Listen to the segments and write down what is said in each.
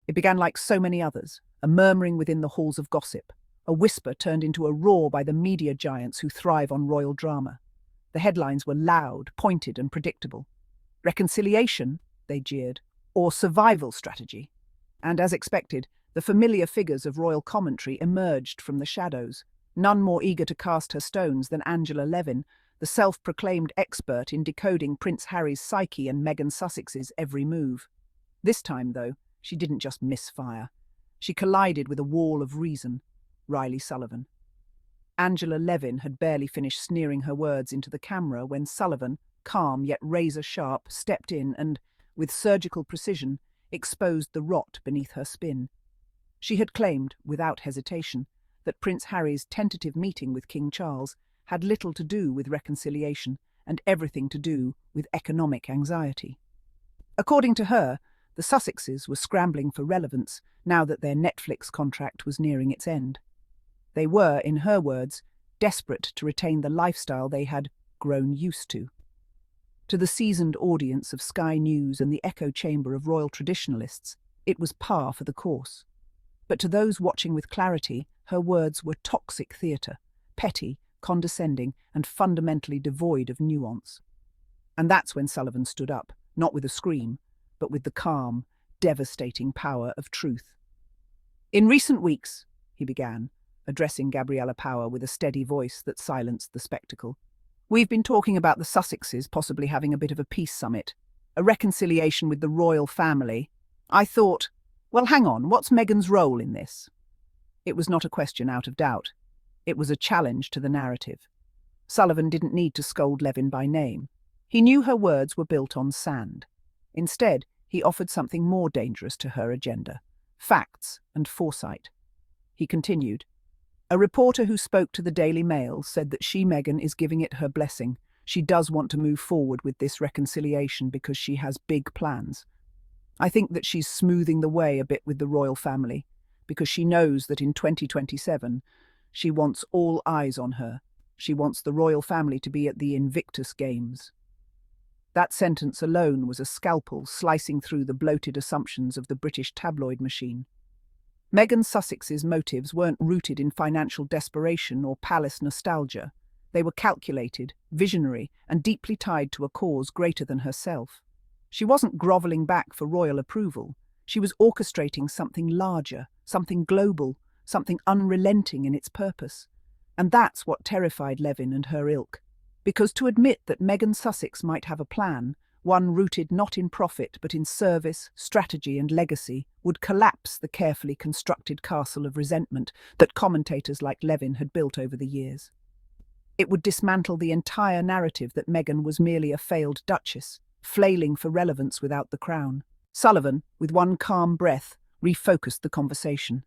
It began like so many others, a murmuring within the halls of gossip, a whisper turned into a roar by the media giants who thrive on royal drama. The headlines were loud, pointed, and predictable. Reconciliation, they jeered, or survival strategy. And as expected, the familiar figures of royal commentary emerged from the shadows, none more eager to cast her stones than Angela Levin, the self-proclaimed expert in decoding Prince Harry's psyche and Meghan Sussex's every move. This time, though, she didn't just misfire. She collided with a wall of reason. Reilly Sullivan. Angela Levin had barely finished sneering her words into the camera when Sullivan, calm yet razor-sharp, stepped in and, with surgical precision, exposed the rot beneath her spin. She had claimed, without hesitation, that Prince Harry's tentative meeting with King Charles had little to do with reconciliation and everything to do with economic anxiety. According to her, the Sussexes were scrambling for relevance now that their Netflix contract was nearing its end. They were, in her words, desperate to retain the lifestyle they had grown used to. To the seasoned audience of Sky News and the echo chamber of royal traditionalists, it was par for the course. But to those watching with clarity, her words were toxic theatre, petty, condescending, and fundamentally devoid of nuance. And that's when Sullivan stood up, not with a scream, but with the calm, devastating power of truth. "In recent weeks," he began, addressing Gabriella Power with a steady voice that silenced the spectacle, "we've been talking about the Sussexes possibly having a bit of a peace summit, a reconciliation with the royal family. I thought, well, hang on, what's Meghan's role in this?" It was not a question out of doubt. It was a challenge to the narrative. Sullivan didn't need to scold Levin by name. He knew her words were built on sand. Instead, he offered something more dangerous to her agenda: facts and foresight. He continued, "A reporter who spoke to the Daily Mail said that Meghan is giving it her blessing. She does want to move forward with this reconciliation because she has big plans. I think that she's smoothing the way a bit with the royal family, because she knows that in 2027, she wants all eyes on her. She wants the royal family to be at the Invictus Games." That sentence alone was a scalpel slicing through the bloated assumptions of the British tabloid machine. Meghan Sussex's motives weren't rooted in financial desperation or palace nostalgia. They were calculated, visionary, and deeply tied to a cause greater than herself. She wasn't grovelling back for royal approval. She was orchestrating something larger, something global, something unrelenting in its purpose. And that's what terrified Levin and her ilk. Because to admit that Meghan Sussex might have a plan, one rooted not in profit but in service, strategy and legacy, would collapse the carefully constructed castle of resentment that commentators like Levin had built over the years. It would dismantle the entire narrative that Meghan was merely a failed duchess, flailing for relevance without the crown. Sullivan, with one calm breath, refocused the conversation.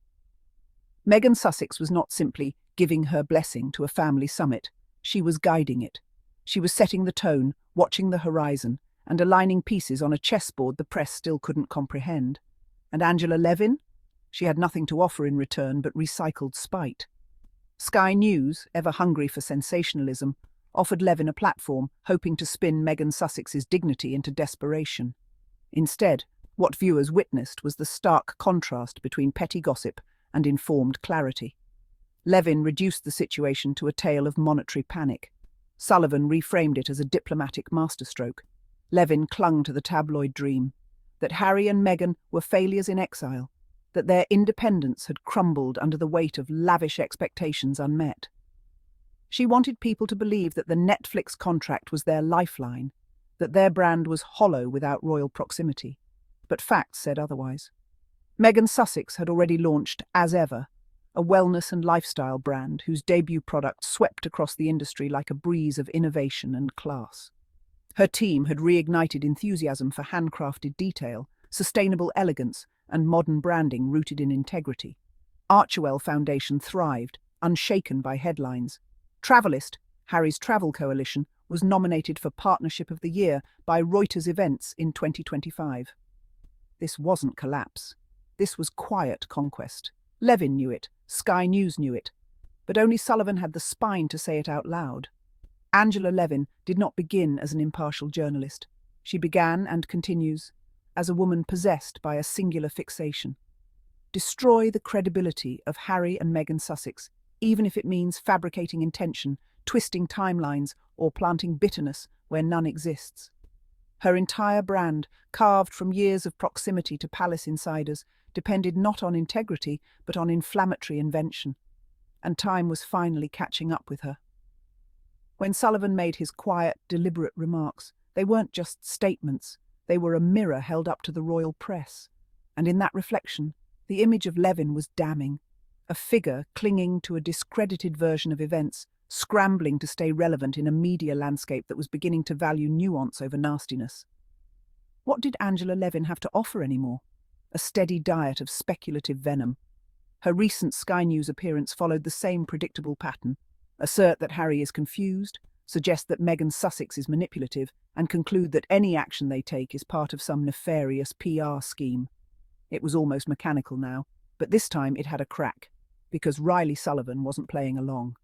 Meghan Sussex was not simply giving her blessing to a family summit. She was guiding it. She was setting the tone, watching the horizon, and aligning pieces on a chessboard the press still couldn't comprehend. And Angela Levin? She had nothing to offer in return but recycled spite. Sky News, ever hungry for sensationalism, offered Levin a platform, hoping to spin Meghan Sussex's dignity into desperation. Instead, what viewers witnessed was the stark contrast between petty gossip and informed clarity. Levin reduced the situation to a tale of monetary panic. Sullivan reframed it as a diplomatic masterstroke. Levin clung to the tabloid dream that Harry and Meghan were failures in exile, that their independence had crumbled under the weight of lavish expectations unmet. She wanted people to believe that the Netflix contract was their lifeline, that their brand was hollow without royal proximity. But facts said otherwise. Meghan Sussex had already launched As Ever, a wellness and lifestyle brand whose debut product swept across the industry like a breeze of innovation and class. Her team had reignited enthusiasm for handcrafted detail, sustainable elegance, and modern branding rooted in integrity. Archewell Foundation thrived, unshaken by headlines. Travelist, Harry's travel coalition, was nominated for Partnership of the Year by Reuters Events in 2025. This wasn't collapse. This was quiet conquest. Levin knew it, Sky News knew it, but only Sullivan had the spine to say it out loud. Angela Levin did not begin as an impartial journalist. She began, and continues, as a woman possessed by a singular fixation: Destroy the credibility of Harry and Meghan Sussex, even if it means fabricating intention, twisting timelines, or planting bitterness where none exists. Her entire brand, carved from years of proximity to palace insiders, depended not on integrity, but on inflammatory invention. And time was finally catching up with her. When Sullivan made his quiet, deliberate remarks, they weren't just statements, they were a mirror held up to the royal press. And in that reflection, the image of Levin was damning, a figure clinging to a discredited version of events, scrambling to stay relevant in a media landscape that was beginning to value nuance over nastiness. What did Angela Levin have to offer anymore? A steady diet of speculative venom. Her recent Sky News appearance followed the same predictable pattern. Assert that Harry is confused, suggest that Meghan Sussex is manipulative, and conclude that any action they take is part of some nefarious PR scheme. It was almost mechanical now, but this time it had a crack, because Reilly Sullivan wasn't playing along.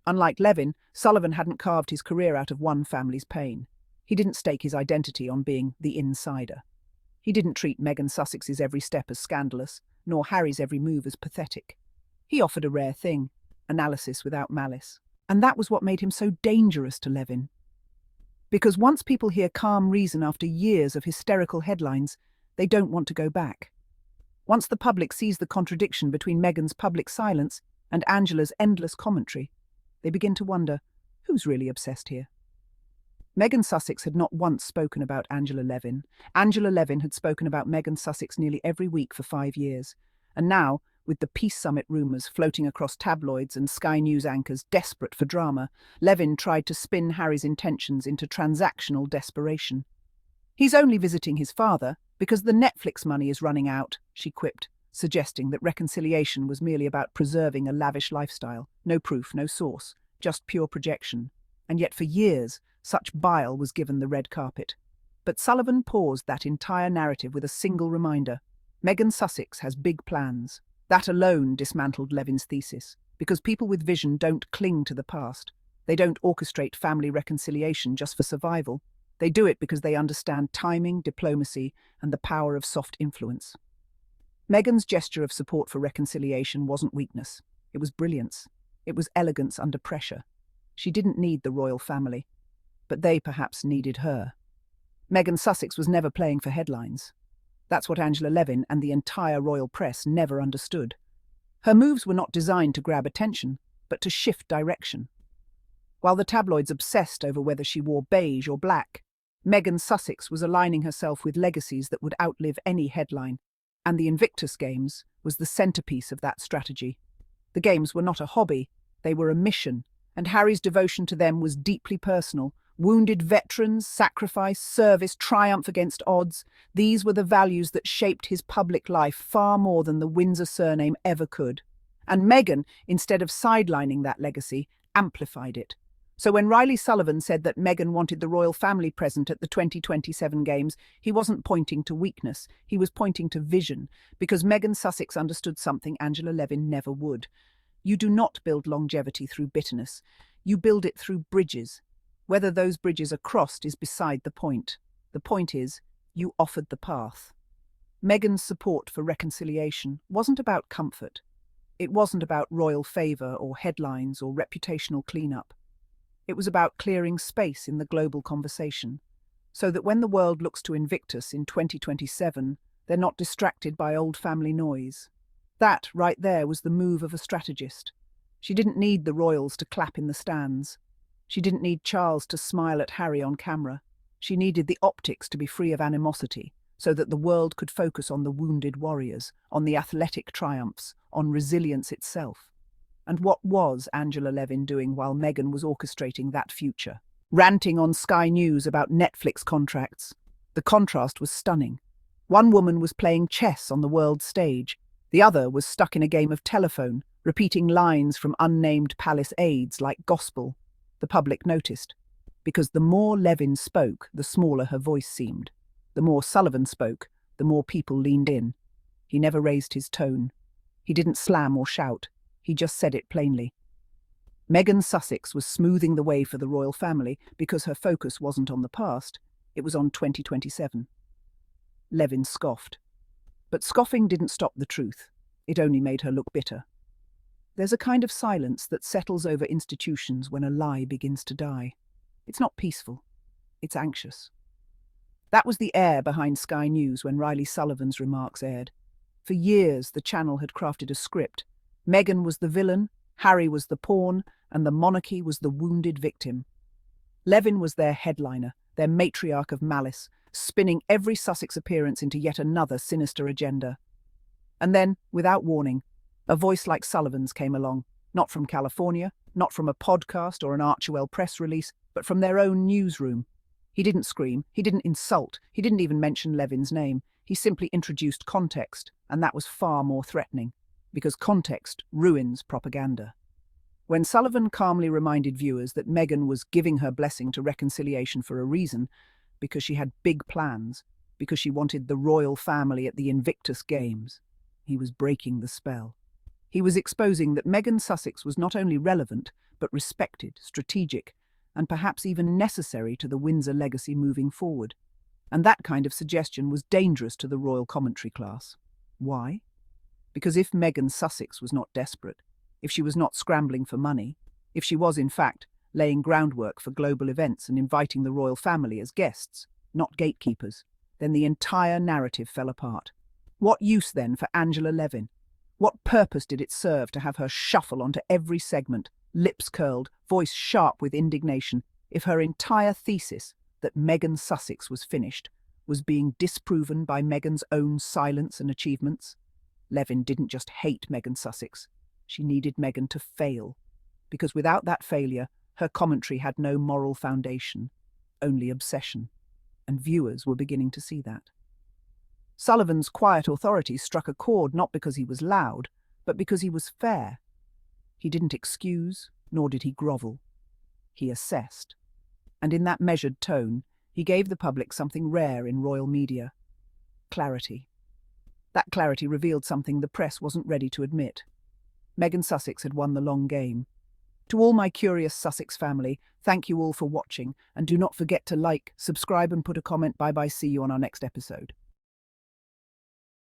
Unlike Levin, Sullivan hadn't carved his career out of one family's pain. He didn't stake his identity on being the insider. He didn't treat Meghan Sussex's every step as scandalous, nor Harry's every move as pathetic. He offered a rare thing, analysis without malice. And that was what made him so dangerous to Levin. Because once people hear calm reason after years of hysterical headlines, they don't want to go back. Once the public sees the contradiction between Meghan's public silence and Angela's endless commentary, they begin to wonder, who's really obsessed here? Meghan Sussex had not once spoken about Angela Levin. Angela Levin had spoken about Meghan Sussex nearly every week for 5 years. And now, with the Peace Summit rumours floating across tabloids and Sky News anchors desperate for drama, Levin tried to spin Harry's intentions into transactional desperation. He's only visiting his father because the Netflix money is running out, she quipped, suggesting that reconciliation was merely about preserving a lavish lifestyle. No proof, no source, just pure projection. And yet for years, such bile was given the red carpet. But Sullivan paused that entire narrative with a single reminder. Meghan Sussex has big plans. That alone dismantled Levin's thesis, because people with vision don't cling to the past. They don't orchestrate family reconciliation just for survival. They do it because they understand timing, diplomacy, and the power of soft influence. Meghan's gesture of support for reconciliation wasn't weakness. It was brilliance. It was elegance under pressure. She didn't need the royal family, but they perhaps needed her. Meghan Sussex was never playing for headlines. That's what Angela Levin and the entire royal press never understood. Her moves were not designed to grab attention, but to shift direction. While the tabloids obsessed over whether she wore beige or black, Meghan Sussex was aligning herself with legacies that would outlive any headline, and the Invictus Games was the centerpiece of that strategy. The games were not a hobby, they were a mission, and Harry's devotion to them was deeply personal. Wounded veterans, sacrifice, service, triumph against odds, these were the values that shaped his public life far more than the Windsor surname ever could. And Meghan, instead of sidelining that legacy, amplified it. So when Reilly Sullivan said that Meghan wanted the royal family present at the 2027 Games, he wasn't pointing to weakness, he was pointing to vision, because Meghan Sussex understood something Angela Levin never would. You do not build longevity through bitterness, you build it through bridges. Whether those bridges are crossed is beside the point. The point is, you offered the path. Meghan's support for reconciliation wasn't about comfort. It wasn't about royal favour or headlines or reputational cleanup. It was about clearing space in the global conversation, so that when the world looks to Invictus in 2027, they're not distracted by old family noise. That, right there, was the move of a strategist. She didn't need the royals to clap in the stands. She didn't need Charles to smile at Harry on camera. She needed the optics to be free of animosity, so that the world could focus on the wounded warriors, on the athletic triumphs, on resilience itself. And what was Angela Levin doing while Meghan was orchestrating that future? Ranting on Sky News about Netflix contracts. The contrast was stunning. One woman was playing chess on the world stage. The other was stuck in a game of telephone, repeating lines from unnamed palace aides like gospel. The public noticed, because the more Levin spoke, the smaller her voice seemed. The more Sullivan spoke, the more people leaned in. He never raised his tone. He didn't slam or shout. He just said it plainly. Meghan Sussex was smoothing the way for the royal family because her focus wasn't on the past, it was on 2027. Levin scoffed. But scoffing didn't stop the truth. It only made her look bitter. There's a kind of silence that settles over institutions when a lie begins to die. It's not peaceful. It's anxious. That was the air behind Sky News when Reilly Sullivan's remarks aired. For years, the channel had crafted a script. Meghan was the villain, Harry was the pawn, and the monarchy was the wounded victim. Levin was their headliner, their matriarch of malice, spinning every Sussex appearance into yet another sinister agenda. And then, without warning, a voice like Sullivan's came along, not from California, not from a podcast or an Archewell press release, but from their own newsroom. He didn't scream, he didn't insult, he didn't even mention Levin's name. He simply introduced context, and that was far more threatening, because context ruins propaganda. When Sullivan calmly reminded viewers that Meghan was giving her blessing to reconciliation for a reason, because she had big plans, because she wanted the royal family at the Invictus Games, he was breaking the spell. He was exposing that Meghan Sussex was not only relevant, but respected, strategic, and perhaps even necessary to the Windsor legacy moving forward. And that kind of suggestion was dangerous to the royal commentary class. Why? Because if Meghan Sussex was not desperate, if she was not scrambling for money, if she was, in fact, laying groundwork for global events and inviting the royal family as guests, not gatekeepers, then the entire narrative fell apart. What use, then, for Angela Levin? What purpose did it serve to have her shuffle onto every segment, lips curled, voice sharp with indignation, if her entire thesis, that Meghan Sussex was finished, was being disproven by Meghan's own silence and achievements? Levin didn't just hate Meghan Sussex. She needed Meghan to fail, because without that failure, her commentary had no moral foundation, only obsession, and viewers were beginning to see that. Sullivan's quiet authority struck a chord not because he was loud, but because he was fair. He didn't excuse, nor did he grovel. He assessed. And in that measured tone, he gave the public something rare in royal media: clarity. That clarity revealed something the press wasn't ready to admit. Meghan Sussex had won the long game. To all my curious Sussex family, thank you all for watching, and do not forget to like, subscribe and put a comment. Bye-bye, see you on our next episode.